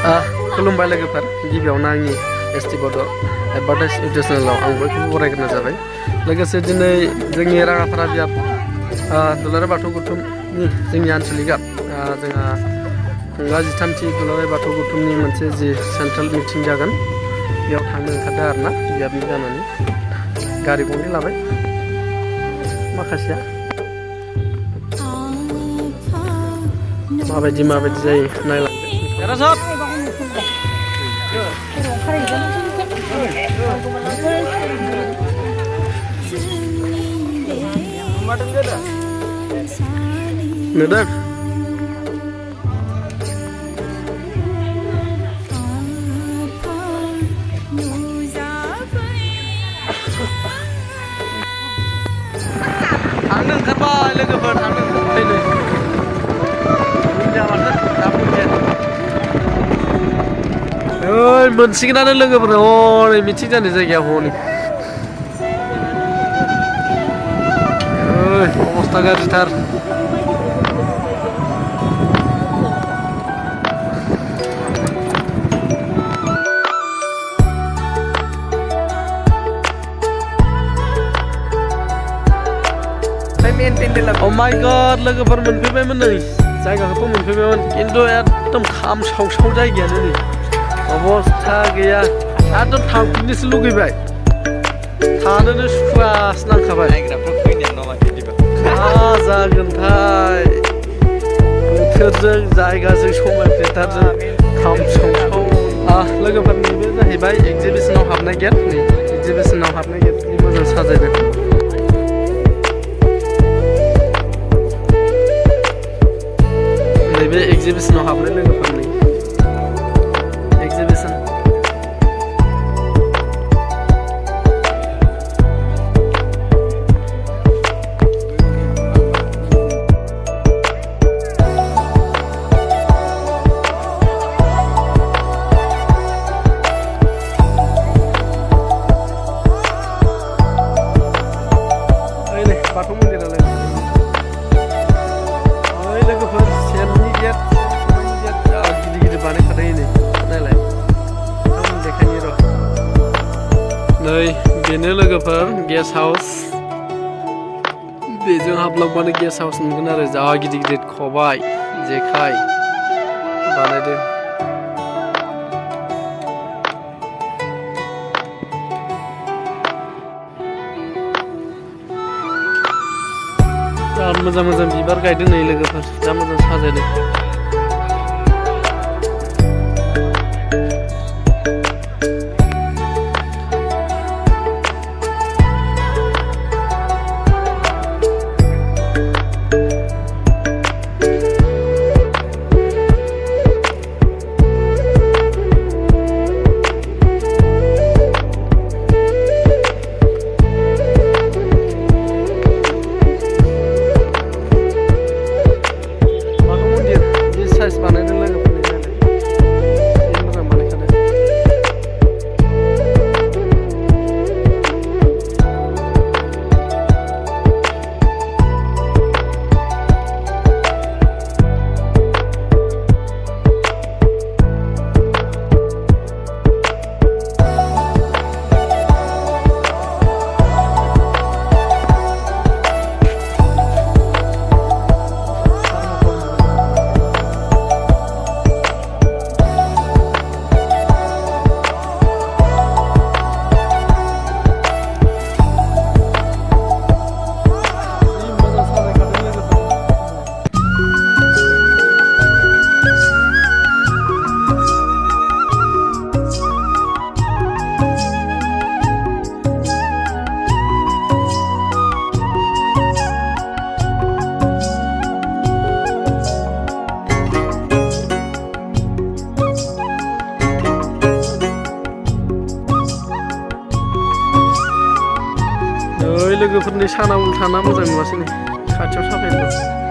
खुलुमबाय लोगोफोर गिबियावनो आंनि S.D Bodo Advertise YouTube चेनेलाव आं बयखौबो बरायग्रोनाय जाबाय लोगोसे दिनै जोंनि राङाफारा बियाब दुलाराय बाथौ गौथुमनि जोंनि आनसलिकआ जोंहा खुंगा 13थि दुलाराय बाथौ गौथुमनि मोनसे जि सेन्ट्रेल मिटिं जागोन बेयाव थांनो ओंखारदों आरोना बियाबनि जानानै गारि गंनै लाबाय माखासेया माबायदि जायो नायलांदो सब नुदों थांनो ओंखारबाय लोगोफोर थांनो ओंखारबाय मोनसिगोनानो लोगोफोर हनै मिथिं जानाय जायगायाव हनै अबस्था गाज्रिथार Oh my god लोगोफोर मोनफैबायमोन नै जायगाखौथ' मोनफैबायमोन खिन्थु एकदम खामसाव जायगायानो नै अबस्था गैया एकदम थांफिननोसो लुगैबाय थानोनो सुखुवासो नांखाबाय नायग्राफोर फैनाय नङा बिदिबा मा जागोनथाय बोथोरजों जायगाजों समायफ्लेथारजों खामसाव लोगोफोर नैबे जाहैबाय एक्जिबिसनाव हाबनाय गेट नै एक्जिबिसनाव हाबनाय गेट मोजां साजायदों नैबे एक्जिबिसनाव हाबनाय लोगोफोर नै एक्जिबिसन बाथौ मन्दिरालाय लोगोफोर सेननि गेट गिदिर बानायखादों नै नायलाय देखायनि र' नै बेनो लोगोफोर गेस्ट हाउस बेजों हाबलांबानो गेस्ट हाउस मोनगोन आरो जा गिदिर खबाइ जेखाइ बानायदों मोजां बिबार गायदों नै लोगोफोर जा मोजां साजायदों लोगोफोरनि साना उल्थाना मोजां नुवासै नै खाथियाव साफायदों